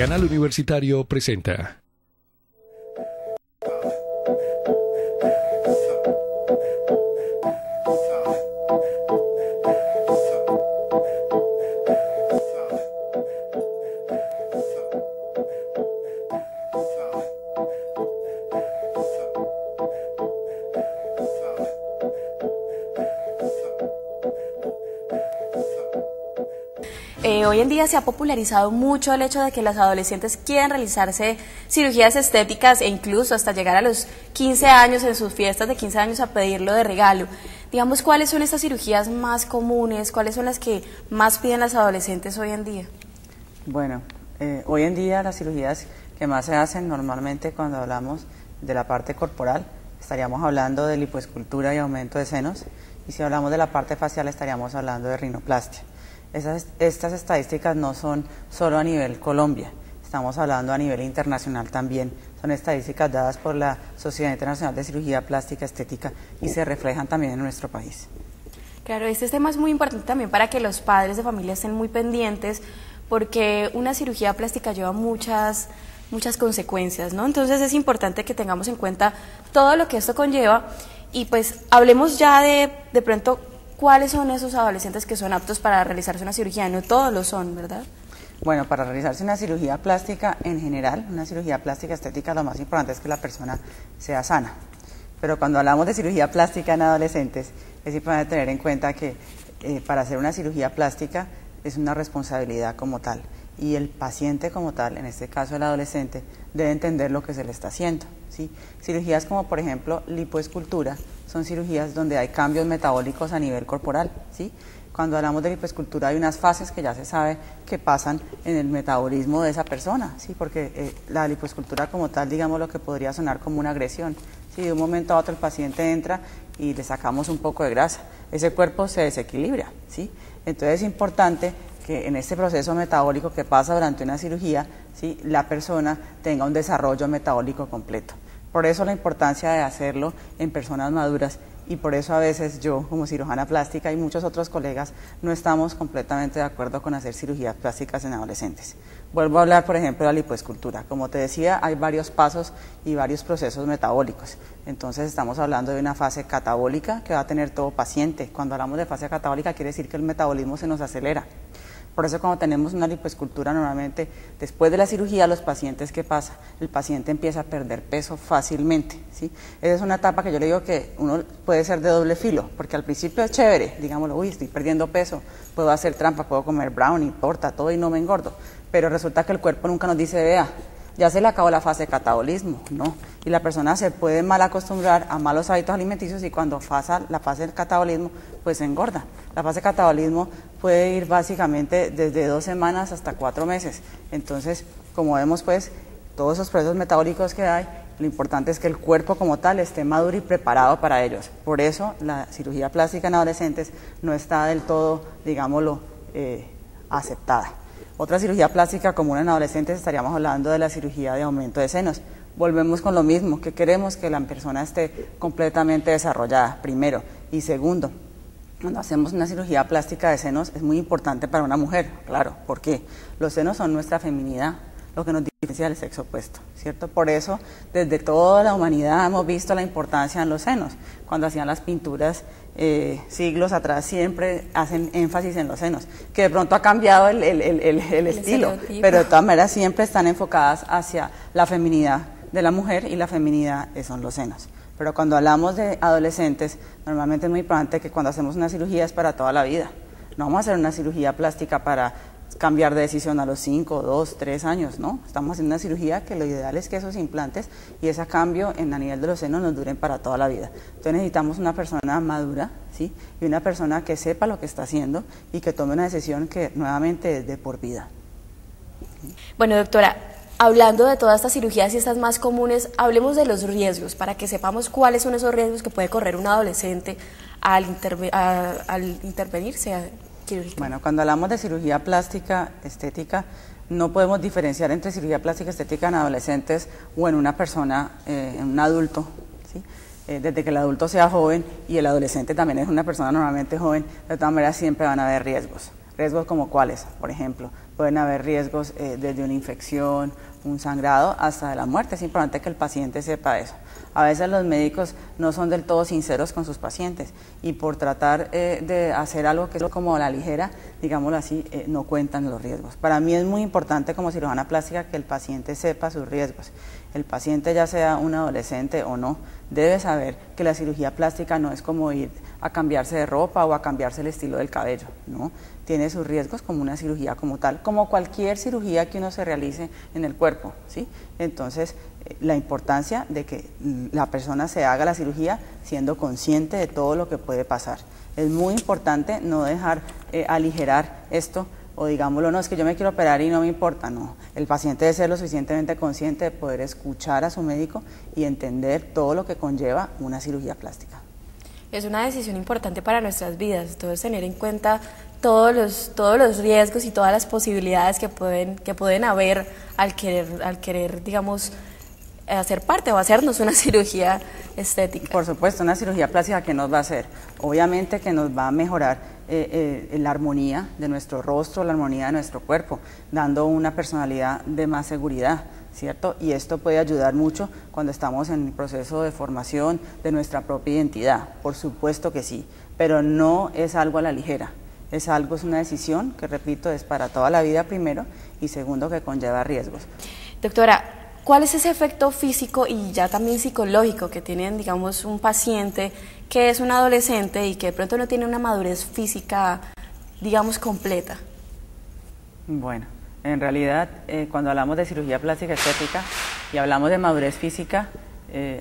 Canal Universitario presenta. Hoy en día se ha popularizado mucho el hecho de que las adolescentes quieren realizarse cirugías estéticas e incluso hasta llegar a los 15 años, en sus fiestas de 15 años, a pedirlo de regalo. Digamos, ¿cuáles son estas cirugías más comunes? ¿Cuáles son las que más piden las adolescentes hoy en día? Bueno, hoy en día las cirugías que más se hacen normalmente cuando hablamos de la parte corporal, estaríamos hablando de lipoescultura y aumento de senos, y si hablamos de la parte facial estaríamos hablando de rinoplastia. Estas estadísticas no son solo a nivel Colombia, estamos hablando a nivel internacional también. Son estadísticas dadas por la Sociedad Internacional de Cirugía Plástica Estética y se reflejan también en nuestro país. Claro, este tema es muy importante también para que los padres de familia estén muy pendientes, porque una cirugía plástica lleva muchas consecuencias, ¿no? Entonces es importante que tengamos en cuenta todo lo que esto conlleva y pues hablemos ya de pronto ¿cuáles son esos adolescentes que son aptos para realizarse una cirugía? No todos lo son, ¿verdad? Bueno, para realizarse una cirugía plástica en general, una cirugía plástica estética, lo más importante es que la persona sea sana. Pero cuando hablamos de cirugía plástica en adolescentes, es importante tener en cuenta que para hacer una cirugía plástica es una responsabilidad como tal. Y el paciente como tal, en este caso el adolescente, debe entender lo que se le está haciendo, ¿sí? Cirugías como por ejemplo lipoescultura son cirugías donde hay cambios metabólicos a nivel corporal, ¿sí? Cuando hablamos de lipoescultura hay unas fases que ya se sabe que pasan en el metabolismo de esa persona, ¿sí? Porque la lipoescultura como tal, digamos, lo que podría sonar como una agresión, ¿sí? De un momento a otro el paciente entra y le sacamos un poco de grasa, ese cuerpo se desequilibra, ¿sí? Entonces es importante que en este proceso metabólico que pasa durante una cirugía, ¿sí? La persona tenga un desarrollo metabólico completo. Por eso la importancia de hacerlo en personas maduras y por eso a veces yo como cirujana plástica y muchos otros colegas no estamos completamente de acuerdo con hacer cirugías plásticas en adolescentes. Vuelvo a hablar por ejemplo de la lipoescultura. Como te decía, hay varios pasos y varios procesos metabólicos. Entonces estamos hablando de una fase catabólica que va a tener todo paciente. Cuando hablamos de fase catabólica quiere decir que el metabolismo se nos acelera. Por eso cuando tenemos una lipoescultura normalmente después de la cirugía los pacientes, ¿qué pasa? El paciente empieza a perder peso fácilmente, ¿sí? Esa es una etapa que yo le digo que uno puede ser de doble filo, porque al principio es chévere, digámoslo, uy, estoy perdiendo peso, puedo hacer trampa, puedo comer brownie, torta, todo y no me engordo, pero resulta que el cuerpo nunca nos dice, vea, ya se le acabó la fase de catabolismo, ¿no? Y la persona se puede mal acostumbrar a malos hábitos alimenticios y cuando pasa la fase del catabolismo, pues se engorda. La fase de catabolismo puede ir básicamente desde 2 semanas hasta 4 meses. Entonces, como vemos, pues, todos esos procesos metabólicos que hay, lo importante es que el cuerpo como tal esté maduro y preparado para ellos. Por eso, la cirugía plástica en adolescentes no está del todo, digámoslo, aceptada. Otra cirugía plástica común en adolescentes estaríamos hablando de la cirugía de aumento de senos. Volvemos con lo mismo, que queremos que la persona esté completamente desarrollada, primero. Y segundo, cuando hacemos una cirugía plástica de senos es muy importante para una mujer, claro, ¿por qué? Los senos son nuestra feminidad, lo que nos diferencia del sexo opuesto, ¿cierto? Por eso, desde toda la humanidad hemos visto la importancia en los senos. Cuando hacían las pinturas siglos atrás siempre hacen énfasis en los senos, que de pronto ha cambiado el estilo, pero de todas maneras siempre están enfocadas hacia la feminidad de la mujer y la feminidad son los senos. Pero cuando hablamos de adolescentes, normalmente es muy importante que cuando hacemos una cirugía es para toda la vida. No vamos a hacer una cirugía plástica para cambiar de decisión a los 5, 2, 3 años, ¿no? Estamos haciendo una cirugía que lo ideal es que esos implantes y ese cambio a nivel de los senos nos duren para toda la vida. Entonces necesitamos una persona madura, ¿sí? Y una persona que sepa lo que está haciendo y que tome una decisión que nuevamente es de por vida. Bueno, doctora, hablando de todas estas cirugías y estas más comunes, hablemos de los riesgos para que sepamos cuáles son esos riesgos que puede correr un adolescente al intervenirse. Bueno, cuando hablamos de cirugía plástica estética, no podemos diferenciar entre cirugía plástica estética en adolescentes o en una persona, en un adulto, ¿sí? Desde que el adulto sea joven y el adolescente también es una persona normalmente joven, de todas maneras siempre van a haber riesgos. Riesgos como cuáles, por ejemplo, pueden haber riesgos desde una infección, un sangrado, hasta de la muerte. Es importante que el paciente sepa eso. A veces los médicos no son del todo sinceros con sus pacientes y por tratar de hacer algo que es como a la ligera, digámoslo así, no cuentan los riesgos. Para mí es muy importante como cirujana plástica que el paciente sepa sus riesgos. El paciente, ya sea un adolescente o no, debe saber que la cirugía plástica no es como ir a cambiarse de ropa o a cambiarse el estilo del cabello, ¿no? Tiene sus riesgos como una cirugía como tal, como cualquier cirugía que uno se realice en el cuerpo, ¿sí? Entonces, la importancia de que la persona se haga la cirugía siendo consciente de todo lo que puede pasar. Es muy importante no dejar aligerar esto, o digámoslo, no, es que yo me quiero operar y no me importa, no. El paciente debe ser lo suficientemente consciente de poder escuchar a su médico y entender todo lo que conlleva una cirugía plástica. Es una decisión importante para nuestras vidas, entonces tener en cuenta todos los riesgos y todas las posibilidades que pueden haber al querer, digamos, hacer parte o hacernos una cirugía estética. Por supuesto, una cirugía plástica, ¿qué nos va a hacer? Obviamente que nos va a mejorar la armonía de nuestro rostro, la armonía de nuestro cuerpo, dando una personalidad de más seguridad, ¿cierto? Y esto puede ayudar mucho cuando estamos en el proceso de formación de nuestra propia identidad, por supuesto que sí, pero no es algo a la ligera, es una decisión que, repito, es para toda la vida primero y segundo que conlleva riesgos. Doctora, ¿cuál es ese efecto físico y ya también psicológico que tienen, digamos, un paciente que es un adolescente y que de pronto no tiene una madurez física, digamos, completa? Bueno, en realidad, cuando hablamos de cirugía plástica estética y hablamos de madurez física,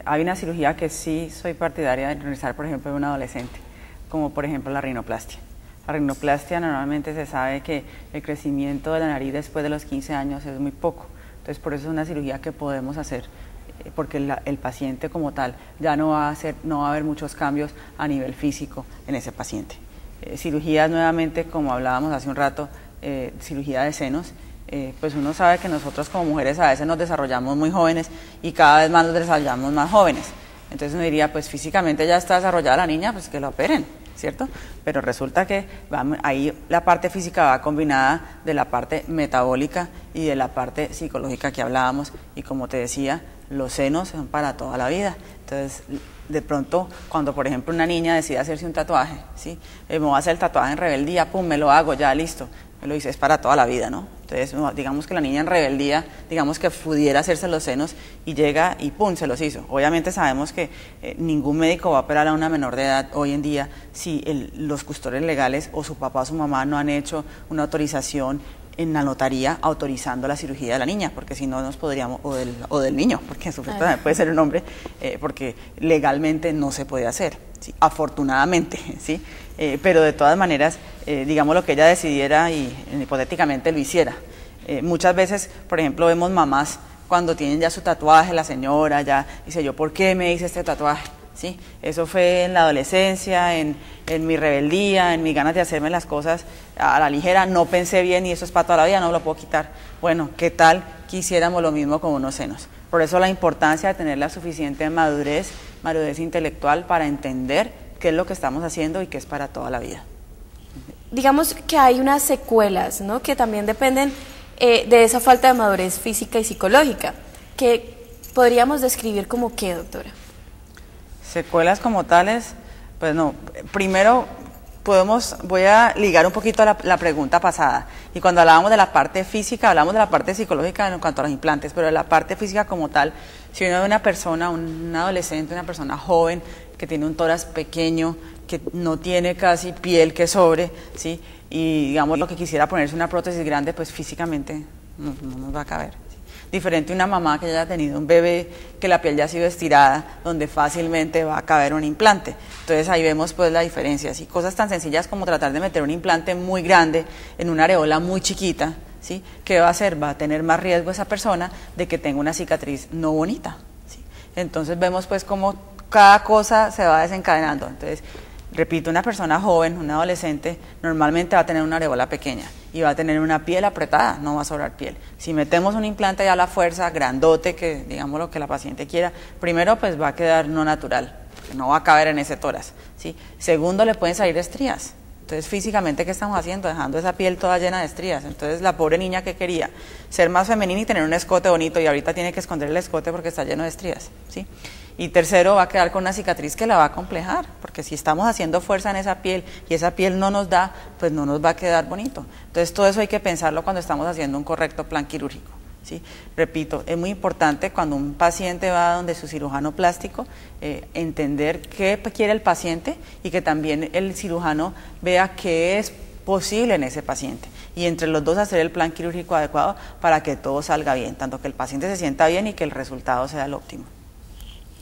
hay una cirugía que sí soy partidaria de realizar, por ejemplo, en un adolescente, como por ejemplo la rinoplastia. La rinoplastia normalmente se sabe que el crecimiento de la nariz después de los 15 años es muy poco. Entonces, por eso es una cirugía que podemos hacer, porque el paciente como tal ya no va a haber muchos cambios a nivel físico en ese paciente. Cirugías nuevamente, como hablábamos hace un rato, cirugía de senos, pues uno sabe que nosotros como mujeres a veces nos desarrollamos muy jóvenes y cada vez más nos desarrollamos más jóvenes. Entonces uno diría, pues físicamente ya está desarrollada la niña, pues que la operen, ¿cierto? Pero resulta que ahí la parte física va combinada de la parte metabólica y de la parte psicológica que hablábamos, y como te decía, los senos son para toda la vida. Entonces, de pronto, cuando por ejemplo una niña decide hacerse un tatuaje, ¿sí? Me voy a hacer el tatuaje en rebeldía, pum, me lo hago, ya listo, me lo hice, es para toda la vida, ¿no? Entonces, digamos que la niña en rebeldía, digamos que pudiera hacerse los senos y llega y pum, se los hizo. Obviamente sabemos que ningún médico va a operar a una menor de edad hoy en día si los custodios legales o su papá o su mamá no han hecho una autorización en la notaría autorizando la cirugía de la niña, porque si no nos podríamos, o del niño, porque su también puede ser un hombre, porque legalmente no se puede hacer, ¿sí? Afortunadamente, ¿sí? Pero de todas maneras, digamos lo que ella decidiera y hipotéticamente lo hiciera. Muchas veces, por ejemplo, vemos mamás cuando tienen ya su tatuaje, la señora ya dice, yo, ¿por qué me hice este tatuaje? ¿Sí? Eso fue en la adolescencia, en mi rebeldía, en mis ganas de hacerme las cosas a la ligera, no pensé bien y eso es para toda la vida, no lo puedo quitar. Bueno, ¿qué tal que hiciéramos lo mismo con unos senos? Por eso la importancia de tener la suficiente madurez intelectual para entender qué es lo que estamos haciendo y que es para toda la vida. Digamos que hay unas secuelas, ¿no?, que también dependen de esa falta de madurez física y psicológica, que podríamos describir como qué, doctora. Secuelas como tales, pues no, primero voy a ligar un poquito a la pregunta pasada, y cuando hablábamos de la parte física, hablamos de la parte psicológica en cuanto a los implantes, pero de la parte física como tal, si uno ve una persona, un adolescente, una persona joven, que tiene un tórax pequeño, que no tiene casi piel que sobre, ¿sí? Y digamos lo que quisiera ponerse una prótesis grande, pues físicamente no nos va a caber. Diferente a una mamá que haya tenido un bebé, que la piel ya ha sido estirada, donde fácilmente va a caber un implante. Entonces ahí vemos pues la diferencia, ¿sí? Cosas tan sencillas como tratar de meter un implante muy grande en una areola muy chiquita, ¿sí? ¿Qué va a hacer? Va a tener más riesgo esa persona de que tenga una cicatriz no bonita, ¿sí? Entonces vemos pues cómo cada cosa se va desencadenando. Entonces, repito, una persona joven, un adolescente, normalmente va a tener una areola pequeña y va a tener una piel apretada, no va a sobrar piel. Si metemos un implante ya a la fuerza, grandote, que digamos lo que la paciente quiera, primero pues va a quedar no natural, no va a caber en ese tórax, ¿sí? Segundo, le pueden salir estrías, Entonces, físicamente, ¿qué estamos haciendo? Dejando esa piel toda llena de estrías. Entonces, la pobre niña que quería ser más femenina y tener un escote bonito, y ahorita tiene que esconder el escote porque está lleno de estrías, ¿sí? Y tercero, va a quedar con una cicatriz que la va a acomplejar, porque si estamos haciendo fuerza en esa piel y esa piel no nos da, pues no nos va a quedar bonito. Entonces, todo eso hay que pensarlo cuando estamos haciendo un correcto plan quirúrgico, ¿sí? Repito, es muy importante cuando un paciente va donde su cirujano plástico, entender qué quiere el paciente y que también el cirujano vea qué es posible en ese paciente. Y entre los dos hacer el plan quirúrgico adecuado para que todo salga bien, tanto que el paciente se sienta bien y que el resultado sea el óptimo.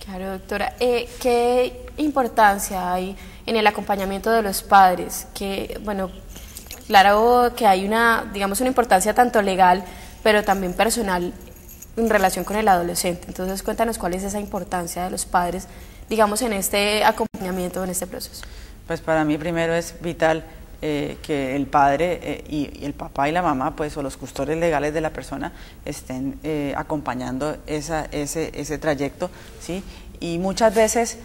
Claro, doctora. ¿Qué importancia hay en el acompañamiento de los padres? Que, bueno, claro que hay una importancia tanto legal, pero también personal en relación con el adolescente. Entonces, cuéntanos cuál es esa importancia de los padres, digamos, en este acompañamiento, en este proceso. Pues para mí primero es vital que el padre y el papá y la mamá, pues, o los custodios legales de la persona estén acompañando ese trayecto, ¿sí? Y muchas veces,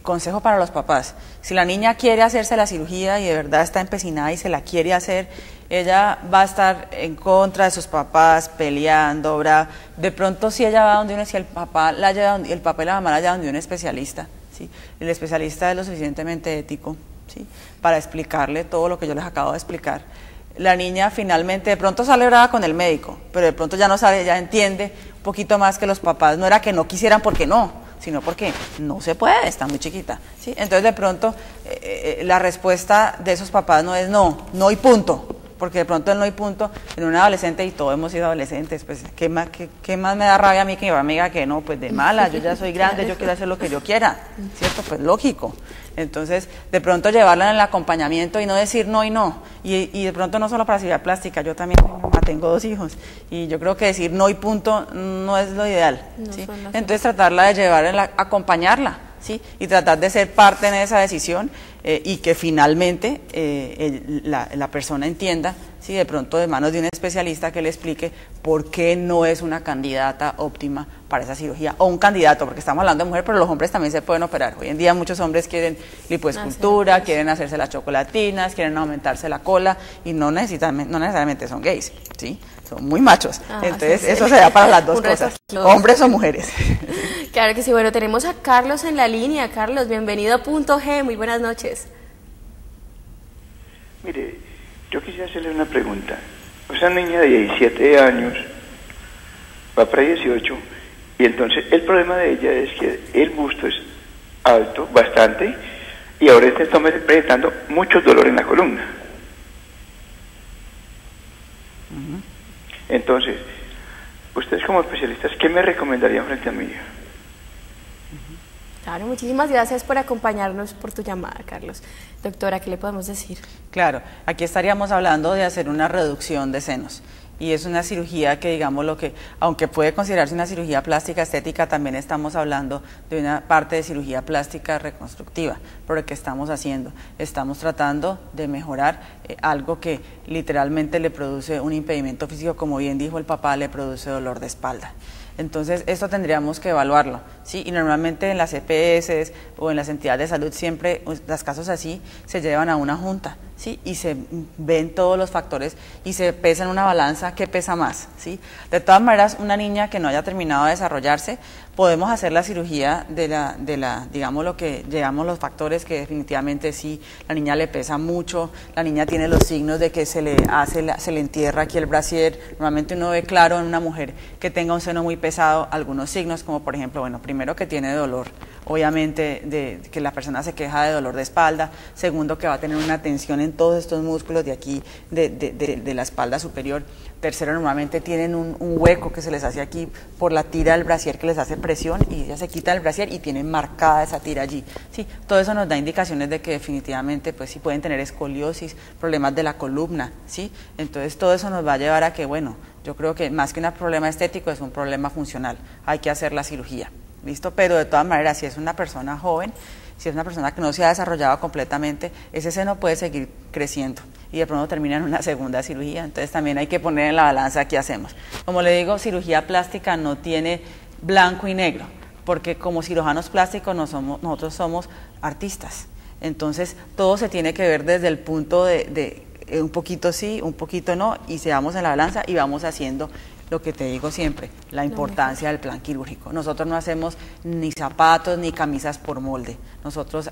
consejo para los papás, si la niña quiere hacerse la cirugía y de verdad está empecinada y se la quiere hacer, ella va a estar en contra de sus papás, peleando, brava. De pronto, si ella va donde uno, si el papá la lleva, el papá y la mamá la llevan donde un especialista, ¿sí? El especialista es lo suficientemente ético, ¿sí? Para explicarle todo lo que yo les acabo de explicar. La niña finalmente de pronto sale brava con el médico, pero de pronto ya no sabe, ya entiende un poquito más que los papás no era que no quisieran porque no, sino porque no se puede, está muy chiquita, ¿sí? Entonces de pronto la respuesta de esos papás no es no y punto, porque de pronto el no y punto en un adolescente, y todos hemos sido adolescentes, pues ¿qué más me da rabia a mí que mi amiga que no? Pues de mala, yo ya soy grande, yo quiero hacer lo que yo quiera, ¿cierto? Pues lógico. Entonces, de pronto llevarla en el acompañamiento y no decir no y no. Y de pronto no solo para cirugía plástica, yo también tengo 2 hijos. Y yo creo que decir no y punto no es lo ideal, ¿sí? Entonces, tratarla de llevar, acompañarla, ¿sí? Y tratar de ser parte en esa decisión y que finalmente la persona entienda, ¿sí? De pronto de manos de un especialista que le explique por qué no es una candidata óptima para esa cirugía, o un candidato, porque estamos hablando de mujer, pero los hombres también se pueden operar. Hoy en día muchos hombres quieren lipoescultura, quieren hacerse las chocolatinas, quieren aumentarse la cola, y no necesariamente son gays, ¿sí? Son muy machos. Entonces, eso se da para las dos cosas, hombres o mujeres. Claro que sí. Bueno, tenemos a Carlos en la línea. Carlos, bienvenido a Punto G, muy buenas noches. Mire, yo quisiera hacerle una pregunta. Esa niña de 17 años, va para 18, y entonces el problema de ella es que el busto es alto, bastante, y ahora está presentando mucho dolor en la columna. Entonces, ustedes como especialistas, ¿qué me recomendarían frente a mí? Claro, muchísimas gracias por acompañarnos, por tu llamada, Carlos. Doctora, ¿qué le podemos decir? Claro, aquí estaríamos hablando de hacer una reducción de senos. Y es una cirugía que, digamos, aunque puede considerarse una cirugía plástica estética, también estamos hablando de una parte de cirugía plástica reconstructiva. Pero ¿qué estamos haciendo? Estamos tratando de mejorar algo que literalmente le produce un impedimento físico, como bien dijo el papá, le produce dolor de espalda. Entonces, esto tendríamos que evaluarlo, ¿sí? Y normalmente en las EPS o en las entidades de salud siempre los casos así se llevan a una junta, ¿sí? Y se ven todos los factores y se pesa en una balanza qué pesa más, ¿sí? De todas maneras, una niña que no haya terminado de desarrollarse, podemos hacer la cirugía digamos, lo que llevamos los factores que definitivamente sí, la niña le pesa mucho, la niña tiene los signos de que se le entierra aquí el brasier. Normalmente uno ve claro en una mujer que tenga un seno muy pesado algunos signos, como por ejemplo, bueno, primero que tiene dolor, obviamente de que la persona se queja de dolor de espalda. Segundo, que va a tener una tensión en todos estos músculos de aquí, de la espalda superior. Tercero, normalmente tienen un hueco que se les hace aquí por la tira del brasier que les hace presión, y ya se quita el brasier y tienen marcada esa tira allí. Sí, todo eso nos da indicaciones de que definitivamente pues sí pueden tener escoliosis, problemas de la columna, ¿sí? Entonces todo eso nos va a llevar a que, bueno, yo creo que más que un problema estético es un problema funcional. Hay que hacer la cirugía, ¿listo? Pero de todas maneras, si es una persona joven, si es una persona que no se ha desarrollado completamente, ese seno puede seguir creciendo y de pronto termina en una segunda cirugía. Entonces también hay que poner en la balanza qué hacemos. Como le digo, cirugía plástica no tiene blanco y negro, porque como cirujanos plásticos nosotros somos artistas. Entonces, todo se tiene que ver desde el punto de un poquito sí, un poquito no, y se vamos en la balanza y vamos haciendo lo que te digo siempre, la importancia del plan quirúrgico. Nosotros no hacemos ni zapatos ni camisas por molde, nosotros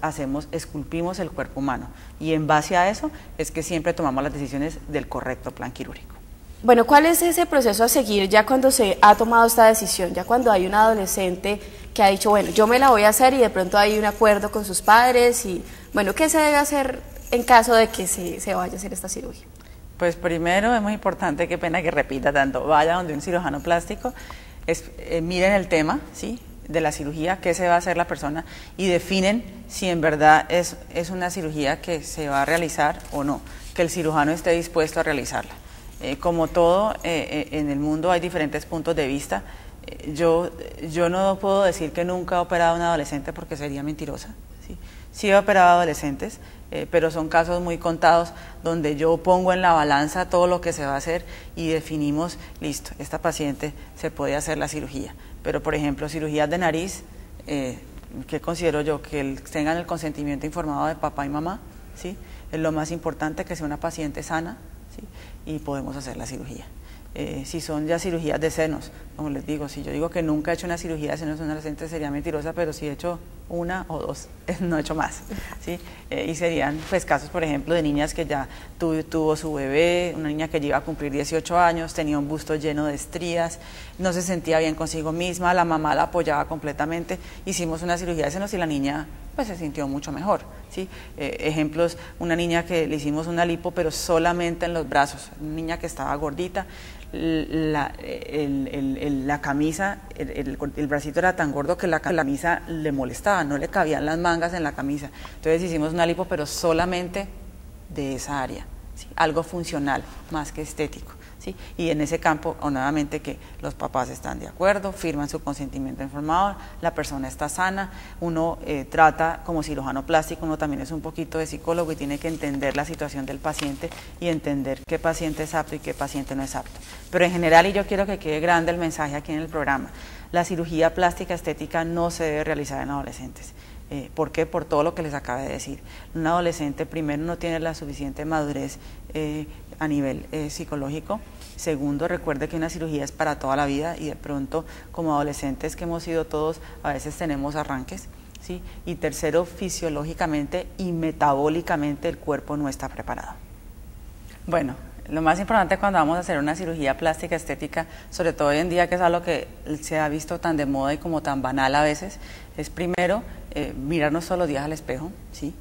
esculpimos el cuerpo humano, y en base a eso es que siempre tomamos las decisiones del correcto plan quirúrgico. Bueno, ¿cuál es ese proceso a seguir ya cuando se ha tomado esta decisión? Ya cuando hay un adolescente que ha dicho, bueno, yo me la voy a hacer, y de pronto hay un acuerdo con sus padres, y bueno, ¿qué se debe hacer en caso de que se vaya a hacer esta cirugía? Pues primero es muy importante, qué pena que repita tanto, vaya donde un cirujano plástico, miren el tema, ¿sí?, de la cirugía, qué se va a hacer la persona, y definen si en verdad es una cirugía que se va a realizar o no, que el cirujano esté dispuesto a realizarla. Como todo en el mundo hay diferentes puntos de vista. Yo no puedo decir que nunca he operado a un adolescente porque sería mentirosa, ¿sí? Sí he operado a adolescentes, pero son casos muy contados donde yo pongo en la balanza todo lo que se va a hacer y definimos, listo, esta paciente se puede hacer la cirugía. Pero por ejemplo, cirugías de nariz, que considero yo que tengan el consentimiento informado de papá y mamá, ¿sí?, es lo más importante, que sea una paciente sana, ¿sí?, y podemos hacer la cirugía. Si son ya cirugías de senos, como les digo, si yo digo que nunca he hecho una cirugía de senos en un adolescente sería mentirosa, pero si he hecho una o dos, no he hecho más, ¿sí? Y serían pues casos, por ejemplo, de niñas que ya tuvo su bebé, una niña que iba a cumplir 18 años, tenía un busto lleno de estrías, no se sentía bien consigo misma, la mamá la apoyaba completamente, hicimos una cirugía de senos y la niña pues se sintió mucho mejor, ¿sí? Ejemplos, una niña que le hicimos una lipo pero solamente en los brazos, una niña que estaba gordita, la camisa, el bracito era tan gordo que la camisa le molestaba, no le cabían las mangas en la camisa, entonces hicimos una lipo pero solamente de esa área, ¿sí?, algo funcional más que estético, ¿sí? Y en ese campo, nuevamente, que los papás están de acuerdo, firman su consentimiento informado, la persona está sana, uno trata como cirujano plástico, uno también es un poquito de psicólogo y tiene que entender la situación del paciente y entender qué paciente es apto y qué paciente no es apto. Pero en general, y yo quiero que quede grande el mensaje aquí en el programa, la cirugía plástica estética no se debe realizar en adolescentes. ¿Por qué? Por todo lo que les acabé de decir. Un adolescente, primero, no tiene la suficiente madurez a nivel psicológico. Segundo, recuerde que una cirugía es para toda la vida y de pronto, como adolescentes que hemos sido todos, a veces tenemos arranques, ¿sí? Y tercero, fisiológicamente y metabólicamente el cuerpo no está preparado. Bueno, lo más importante cuando vamos a hacer una cirugía plástica estética, sobre todo hoy en día, que es algo que se ha visto tan de moda y como tan banal a veces, es primero mirarnos todos los días al espejo, ¿sí?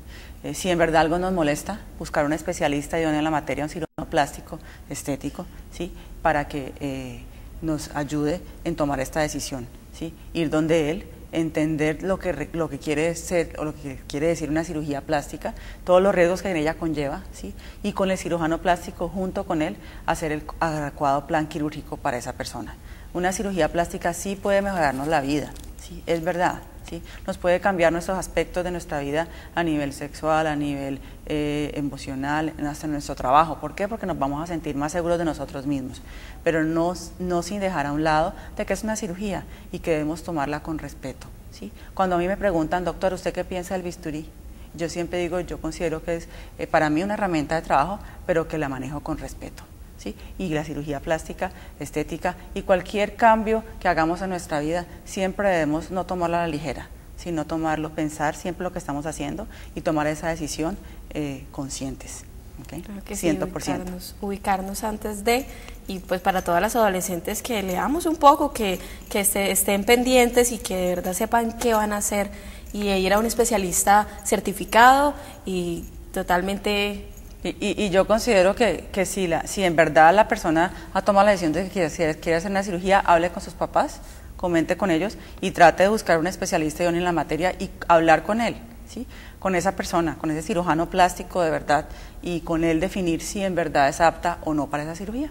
Si en verdad algo nos molesta, buscar un especialista idóneo en la materia, un cirujano plástico estético, ¿sí?, para que nos ayude en tomar esta decisión, ¿sí?, ir donde él, entender lo que quiere ser o lo que quiere decir una cirugía plástica, todos los riesgos que en ella conlleva, ¿sí?, y con el cirujano plástico junto con él hacer el adecuado plan quirúrgico para esa persona. Una cirugía plástica sí puede mejorarnos la vida, ¿sí?, es verdad, ¿sí?, nos puede cambiar nuestros aspectos de nuestra vida a nivel sexual, a nivel emocional, hasta en nuestro trabajo. ¿Por qué? Porque nos vamos a sentir más seguros de nosotros mismos, pero no sin dejar a un lado de que es una cirugía y que debemos tomarla con respeto, ¿sí? Cuando a mí me preguntan, doctor, ¿usted qué piensa del bisturí? Yo siempre digo, yo considero que es para mí una herramienta de trabajo, pero que la manejo con respeto, ¿sí? Y la cirugía plástica, estética y cualquier cambio que hagamos en nuestra vida, siempre debemos no tomarlo a la ligera, sino tomarlo, pensar siempre lo que estamos haciendo y tomar esa decisión conscientes, ¿okay? Claro que 100%. Sí, ubicarnos antes de, y pues para todas las adolescentes que leamos un poco, que estén pendientes y que de verdad sepan qué van a hacer y ir a un especialista certificado y totalmente... Y yo considero que si en verdad la persona ha tomado la decisión de que quiere hacer una cirugía, hable con sus papás, comente con ellos y trate de buscar un especialista idóneo en la materia y hablar con él, ¿sí?, con esa persona, con ese cirujano plástico de verdad, y con él definir si en verdad es apta o no para esa cirugía.